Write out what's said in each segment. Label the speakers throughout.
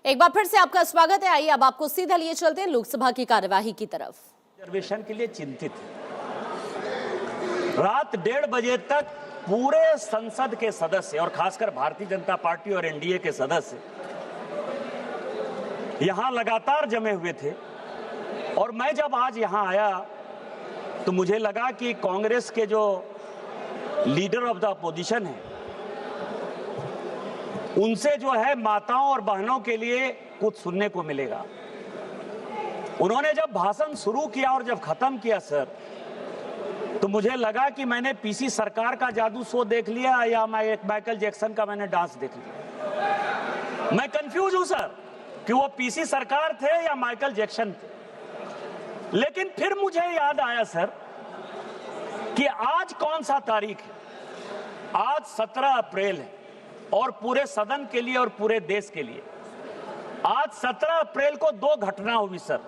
Speaker 1: एक बार फिर से आपका स्वागत है। आइए अब आपको सीधा लिए चलते हैं लोकसभा की कार्यवाही की तरफ।
Speaker 2: रिजर्वेशन के लिए चिंतित है। रात 1:30 बजे तक पूरे संसद के सदस्य और खासकर भारतीय जनता पार्टी और एनडीए के सदस्य यहां लगातार जमे हुए थे और मैं जब आज यहां आया तो मुझे लगा कि कांग्रेस के जो लीडर ऑफ द अपोजिशन है उनसे जो है माताओं और बहनों के लिए कुछ सुनने को मिलेगा। उन्होंने जब भाषण शुरू किया और जब खत्म किया सर, तो मुझे लगा कि मैंने पीसी सरकार का जादू शो देख लिया या माइकल जैक्सन का मैंने डांस देख लिया। मैं कंफ्यूज हूं सर कि वो पीसी सरकार थे या माइकल जैक्सन थे। लेकिन फिर मुझे याद आया सर कि आज कौन सा तारीख है। आज 17 अप्रैल है और पूरे सदन के लिए और पूरे देश के लिए आज 17 अप्रैल को दो घटना हुई सर।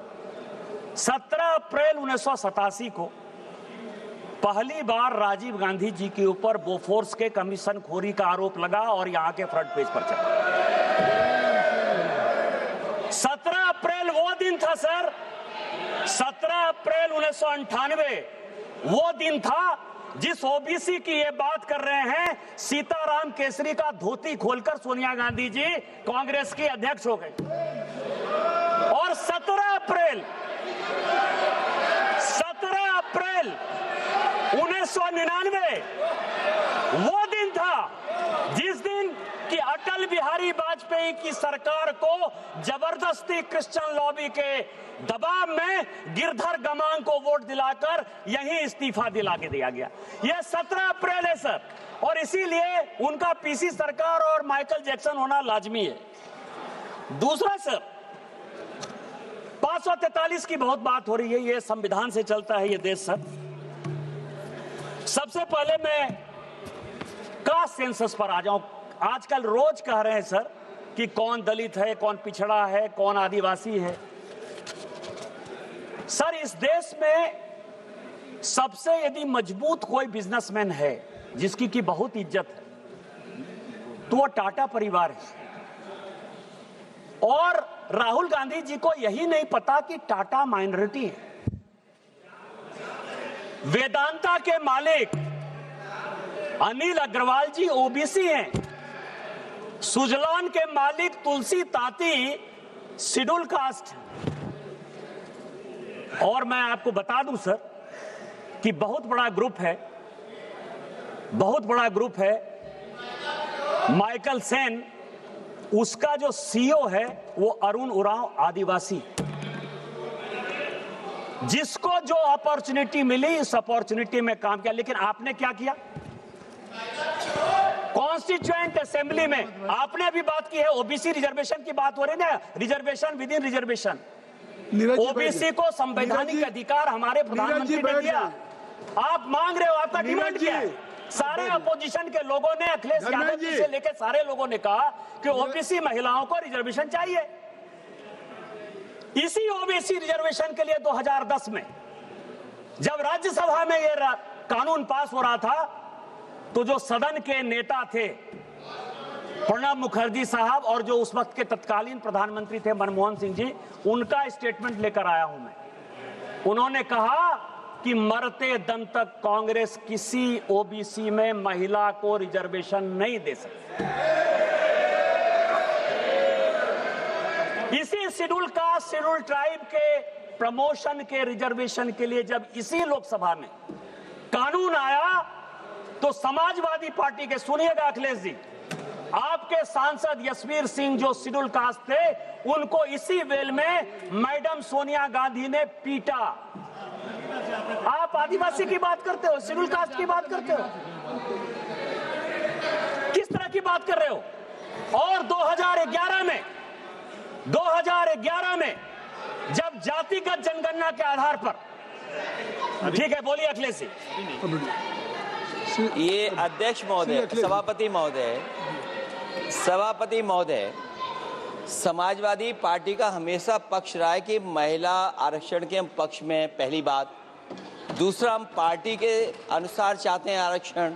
Speaker 2: 17 अप्रैल 1987 को पहली बार राजीव गांधी जी के ऊपर बोफोर्स के कमीशन खोरी का आरोप लगा और यहां के फ्रंट पेज पर चला। 17 अप्रैल वो दिन था सर। 17 अप्रैल 1998 वो दिन था जिस ओबीसी की ये बात कर रहे हैं, सीताराम केसरी का धोती खोलकर सोनिया गांधी जी कांग्रेस की अध्यक्ष हो गए। और 17 अप्रैल 1999 वो दिन था जिस दिन कि अटल बिहारी वाजपेयी की सरकार को जबरदस्ती क्रिश्चियन लॉबी के दबाव में गिरधर गमांग को वोट दिलाकर यही इस्तीफा दिला के दिया गया। यह 17 अप्रैल है सर और इसीलिए उनका पीसी सरकार और माइकल जैक्सन होना लाजमी है। दूसरा सर, 543 की बहुत बात हो रही है, यह संविधान से चलता है ये देश सर। सबसे पहले मैं कास्ट सेंसस पर आ जाऊं। आजकल रोज कह रहे हैं सर कि कौन दलित है, कौन पिछड़ा है, कौन आदिवासी है। सर इस देश में सबसे यदि मजबूत कोई बिजनेसमैन है जिसकी की बहुत इज्जत है तो वो टाटा परिवार है। और राहुल गांधी जी को यही नहीं पता कि टाटा माइनॉरिटी है। वेदांता के मालिक अनिल अग्रवाल जी ओबीसी हैं। सुजलान के मालिक तुलसी ताती शेड्यूल कास्ट। और मैं आपको बता दूं सर कि बहुत बड़ा ग्रुप है माइकल सेन, उसका जो सीईओ है वो अरुण उरांव आदिवासी। जिसको जो अपॉर्चुनिटी मिली इस अपॉर्चुनिटी में काम किया। लेकिन आपने क्या किया? कॉन्स्टिट्यूएंट असेंबली में आपने अभी बात की है, ओबीसी रिजर्वेशन की बात हो रही है ना, reservation with in reservation. OBC को संवैधानिक अधिकार हमारे प्रधानमंत्री ने दिया। आप मांग रहे हो, आपका डिमांड क्या है? सारे अपोजिशन के लोगों ने, अखिलेश यादव जी से लेकर सारे लोगों ने कहा कि ओबीसी महिलाओं को रिजर्वेशन चाहिए। इसी ओबीसी रिजर्वेशन के लिए 2010 में जब राज्यसभा में यह कानून पास हो रहा था तो जो सदन के नेता थे प्रणब मुखर्जी साहब और जो उस वक्त के तत्कालीन प्रधानमंत्री थे मनमोहन सिंह जी, उनका स्टेटमेंट लेकर आया हूं मैं। उन्होंने कहा कि मरते दम तक कांग्रेस किसी ओबीसी में महिला को रिजर्वेशन नहीं दे सकती। इसी शेड्यूल कास्ट शेड्यूल ट्राइब के प्रमोशन के रिजर्वेशन के लिए जब इसी लोकसभा में कानून आया तो समाजवादी पार्टी के, सुनिएगा अखिलेश जी, आपके सांसद यशवीर सिंह जो शेड्यूल कास्ट थे उनको इसी वेल में मैडम सोनिया गांधी ने पीटा। आप आदिवासी की बात करते हो, शेड्यूल कास्ट की बात करते हो, किस तरह की बात कर रहे हो? और 2011 में जब जातिगत जनगणना के आधार पर, ठीक है बोलिए अखिलेश जी।
Speaker 3: ये अध्यक्ष महोदय, सभापति महोदय, समाजवादी पार्टी का हमेशा पक्ष रहा है कि महिला आरक्षण के हम पक्ष में, पहली बात। दूसरा, हम पार्टी के अनुसार चाहते हैं आरक्षण।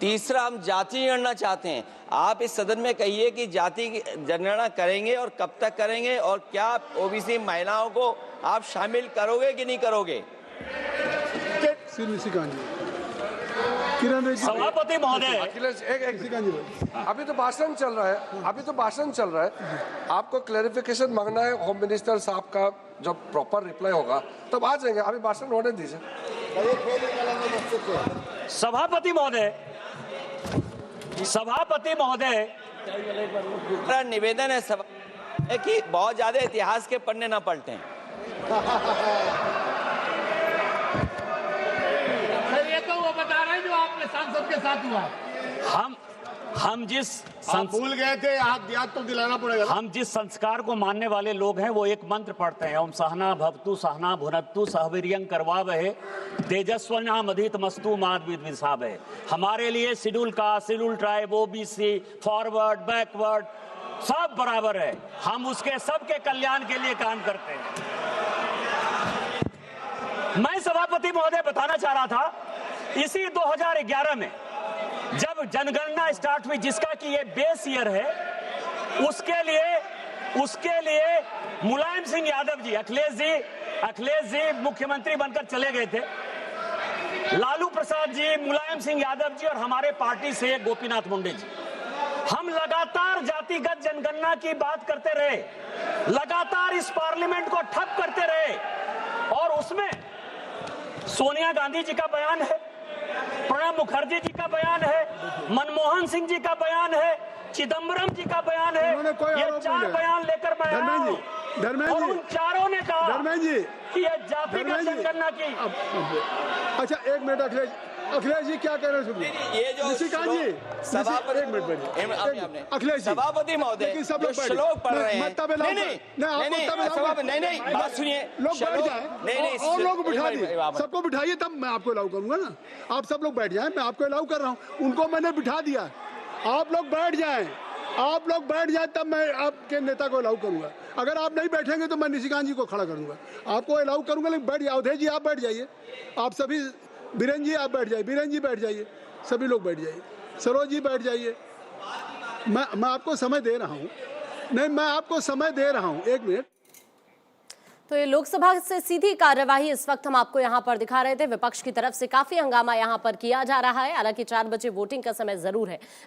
Speaker 3: तीसरा, हम जाति गणना चाहते हैं। आप इस सदन में कहिए कि जाति की जनगणना करेंगे और कब तक करेंगे, और क्या ओबीसी महिलाओं को आप शामिल करोगे कि नहीं करोगे?
Speaker 2: सभापति महोदय,
Speaker 4: अखिलेश अभी तो भाषण चल रहा है, आपको क्लैरिफिकेशन मांगना है होम मिनिस्टर साहब का, जब प्रॉपर रिप्लाई होगा तब आ जाएंगे, अभी भाषण होने दीजिए।
Speaker 2: सभापति महोदय,
Speaker 3: मेरा निवेदन है कि बहुत ज्यादा इतिहास के पन्ने ना पलटें।
Speaker 5: ये तो वो बता रहे हैं जो आपने सांसद के साथ हुआ।
Speaker 2: हम जिस
Speaker 5: भूल गए थे, याद तो दिलाना पड़ेगा।
Speaker 2: हम जिस संस्कार को मानने वाले लोग हैं वो एक मंत्र पढ़ते हैं, ओम सहना भवतु सहना भुनक्तु सहवीर्यं करवावहे तेजस्विनामधितमस्तु मा विद्विषावहे। हमारे लिए schedule caste, schedule tribe, OBC, forward, backward सब बराबर है। हम उसके सबके कल्याण के लिए काम करते हैं। मैं सभापति महोदय बताना चाह रहा था, इसी 2011 में जब जनगणना स्टार्ट हुई, जिसका कि ये बेस ईयर है, उसके लिए मुलायम सिंह यादव जी, अखिलेश जी मुख्यमंत्री बनकर चले गए थे। लालू प्रसाद जी, मुलायम सिंह यादव जी और हमारे पार्टी से गोपीनाथ मुंडे जी, हम लगातार जातिगत जनगणना की बात करते रहे, लगातार इस पार्लियामेंट को ठप करते रहे, और उसमें सोनिया गांधी जी का बयान है, प्रणब मुखर्जी जी का बयान है, मनमोहन सिंह जी का बयान है, चिदम्बरम जी का बयान है। ये 4 बयान लेकर मैं आया हूं, और उन चारों ने कहा कि ये जातिगत जनगणना की।
Speaker 5: अच्छा, एक मिनट अखिलेश जी क्या कह रहे हैं?
Speaker 3: ये जो
Speaker 5: निशिकांत जी,
Speaker 3: सभापति
Speaker 5: अखिलेश जी,
Speaker 3: सभापति महोदय
Speaker 5: सब
Speaker 3: जो
Speaker 5: लोग
Speaker 3: श्लोक पढ़ रहे हैं, नहीं बात सुनिए,
Speaker 5: लोग बैठ जाए और लोग बिठा दिए, सबको बिठाइए तब मैं आपको अलाउ करूंगा ना। आप सब लोग बैठ जाएं, मैं आपको अलाउ कर रहा हूं, उनको मैंने बिठा दिया। आप लोग बैठ जाएं तब मैं आपके नेता को अलाउ करूंगा। अगर आप नहीं बैठेंगे तो मैं निशिकांत जी को खड़ा करूंगा, आपको अलाउ करूंगा। लेकिन बैठ जाए, अवधेश जी आप बैठ जाइए, आप सभी, बीरेन जी आप बैठ जाइए, बीरेन जी बैठ जाइए, सभी लोग बैठ जाइए, सरोज जी बैठ जाइए। मैं आपको समय दे रहा हूँ, नहीं मैं आपको समय दे रहा हूँ, 1 मिनट।
Speaker 1: तो ये लोकसभा से सीधी कार्यवाही इस वक्त हम आपको यहाँ पर दिखा रहे थे। विपक्ष की तरफ से काफी हंगामा यहाँ पर किया जा रहा है। हालांकि 4 बजे वोटिंग का समय जरूर है,